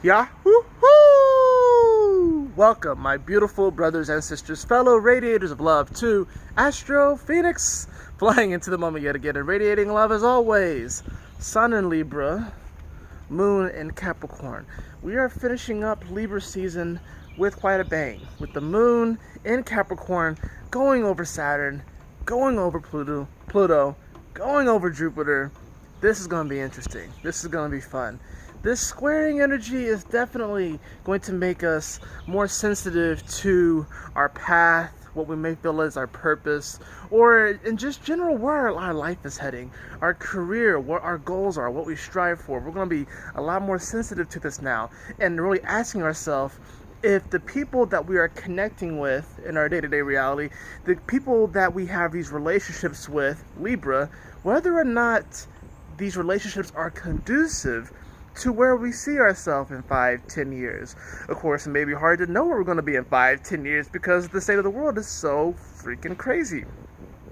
Yahoo! Welcome, my beautiful brothers and sisters, fellow radiators of love, to Astro Phoenix, flying into the moment yet again and radiating love as always. Sun in Libra, Moon in Capricorn. We are finishing up Libra season with quite a bang, with the Moon in Capricorn going over Saturn, going over Pluto, going over Jupiter. This is going to be interesting. This is going to be fun. This squaring energy is definitely going to make us more sensitive to our path, what we may feel is our purpose, or in just general where our life is heading, our career, what our goals are, what we strive for. We're going to be a lot more sensitive to this now and really asking ourselves if the people that we are connecting with in our day-to-day reality, the people that we have these relationships with, Libra, whether or not these relationships are conducive to where we see ourselves in 5-10 years. Of course, it may be hard to know where we're going to be in 5-10 years because the state of the world is so freaking crazy.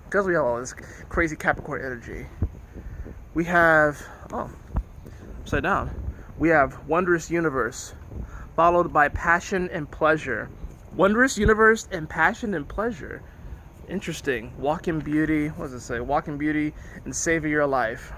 Because we have all this crazy Capricorn energy. We have, upside down. We have Wondrous Universe, followed by Passion and Pleasure. Wondrous Universe and Passion and Pleasure. Interesting. Walk in Beauty, what does it say? Walk in Beauty and Savor Your Life.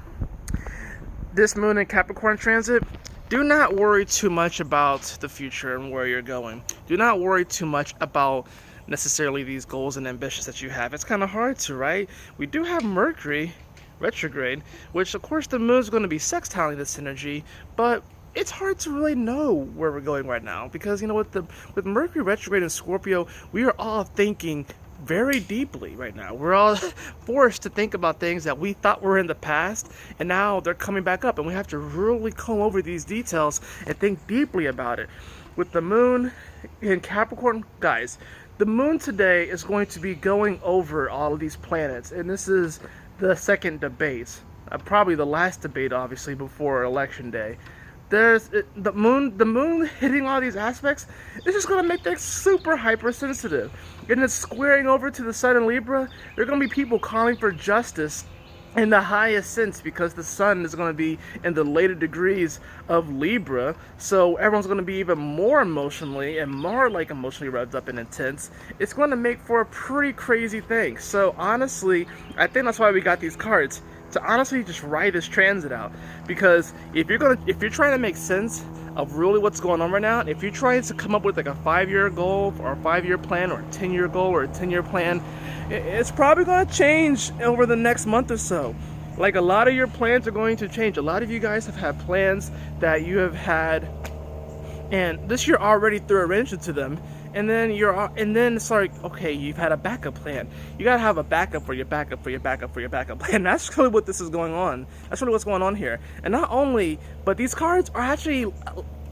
This Moon in Capricorn transit, do not worry too much about the future and where you're going. Do not worry too much about necessarily these goals and ambitions that you have. It's kind of hard to, right? We do have Mercury retrograde, which of course the Moon's going to be sextiling this energy, but it's hard to really know where we're going right now because, you know, with Mercury retrograde in Scorpio, we are all thinking very deeply right now. We're all forced to think about things that we thought were in the past, and now they're coming back up, and we have to really comb over these details and think deeply about it. With the Moon in Capricorn, guys, the Moon today is going to be going over all of these planets, and this is the second debate, probably the last debate, obviously, before Election Day. There's the moon hitting all these aspects. It's just going to make things super hypersensitive. And it's squaring over to the Sun in Libra. There are going to be people calling for justice in the highest sense because the Sun is going to be in the later degrees of Libra. So everyone's going to be even more emotionally and more emotionally revved up and intense. It's going to make for a pretty crazy thing. So honestly, I think that's why we got these cards, to honestly just ride this transit out. Because if you're trying to make sense of really what's going on right now, if you're trying to come up with like a 5-year goal or a 5-year plan or a 10-year goal or a 10-year plan, it's probably going to change over the next month or so. Like, a lot of your plans are going to change. A lot of you guys have had plans that you have had, and this year already threw a wrench into them. And then it's like, okay, you've had a backup plan. You gotta have a backup for your backup for your backup for your backup plan. That's really what this is going on. That's really what's going on here. And not only, but these cards are actually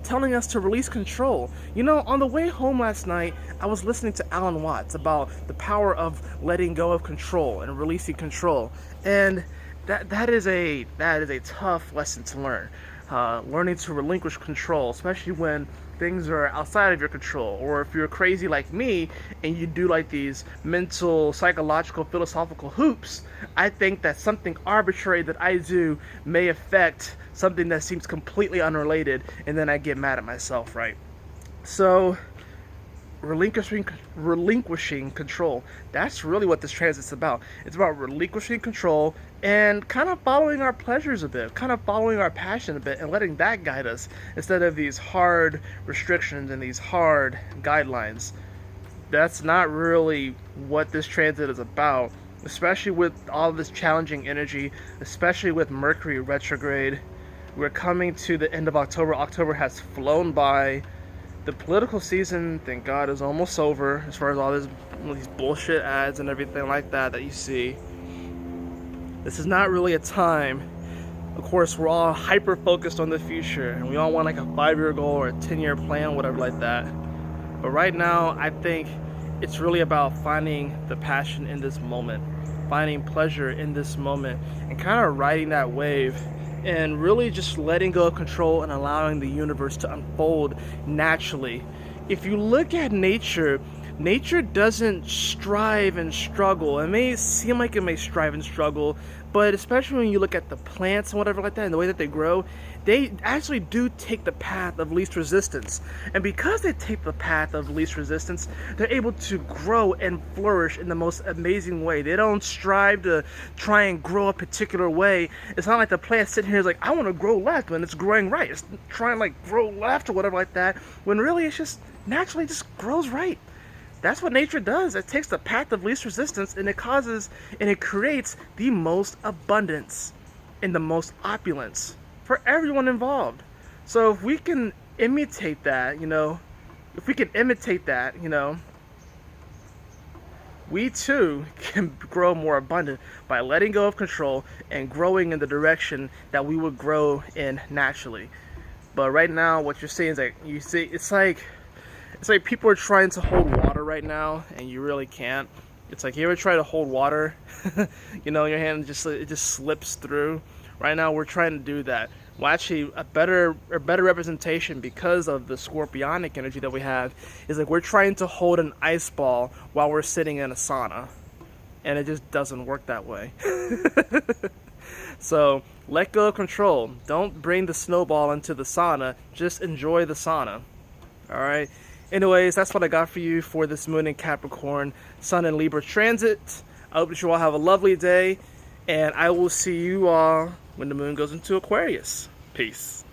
telling us to release control. You know, on the way home last night, I was listening to Alan Watts about the power of letting go of control and releasing control. And that is a tough lesson to learn. Learning to relinquish control, especially when things are outside of your control, or if you're crazy like me and you do like these mental, psychological, philosophical hoops. I think that something arbitrary that I do may affect something that seems completely unrelated, and then I get mad at myself, right? So relinquishing control, that's really what this transit's about. It's about relinquishing control and kind of following our pleasures a bit, kind of following our passion a bit, and letting that guide us instead of these hard restrictions and these hard guidelines. That's not really what this transit is about, especially with all this challenging energy, especially with Mercury retrograde. We're coming to the end of October. October has flown by. The political season, thank God, is almost over, as far as all these bullshit ads and everything like that you see. This is not really a time. Of course, we're all hyper-focused on the future, and we all want like a 5-year goal or a 10-year plan, whatever like that. But right now, I think it's really about finding the passion in this moment, finding pleasure in this moment, and kind of riding that wave and really just letting go of control and allowing the universe to unfold naturally. If you look at nature, nature doesn't strive and struggle. It may seem like it may strive and struggle, but especially when you look at the plants and whatever like that and the way that they grow, they actually do take the path of least resistance. And because they take the path of least resistance, they're able to grow and flourish in the most amazing way. They don't strive to try and grow a particular way. It's not like the plant sitting here is like, I want to grow left when it's growing right. It's trying to like grow left or whatever like that, when really it's just naturally just grows right. That's what nature does. It takes the path of least resistance, and it causes and it creates the most abundance and the most opulence for everyone involved. So if we can imitate that, we too can grow more abundant by letting go of control and growing in the direction that we would grow in naturally. But right now, what you're seeing is like, you see, it's like people are trying to hold water right now, and you really can't. It's like, you ever try to hold water, in your hand, it just slips through. Right now, we're trying to do that. Well, actually, a better representation, because of the scorpionic energy that we have, is like we're trying to hold an ice ball while we're sitting in a sauna, and it just doesn't work that way. So let go of control. Don't bring the snowball into the sauna. Just enjoy the sauna. All right. Anyways, that's what I got for you for this moon in Capricorn, Sun in Libra transit. I hope that you all have a lovely day, and I will see you all when the moon goes into Aquarius. Peace.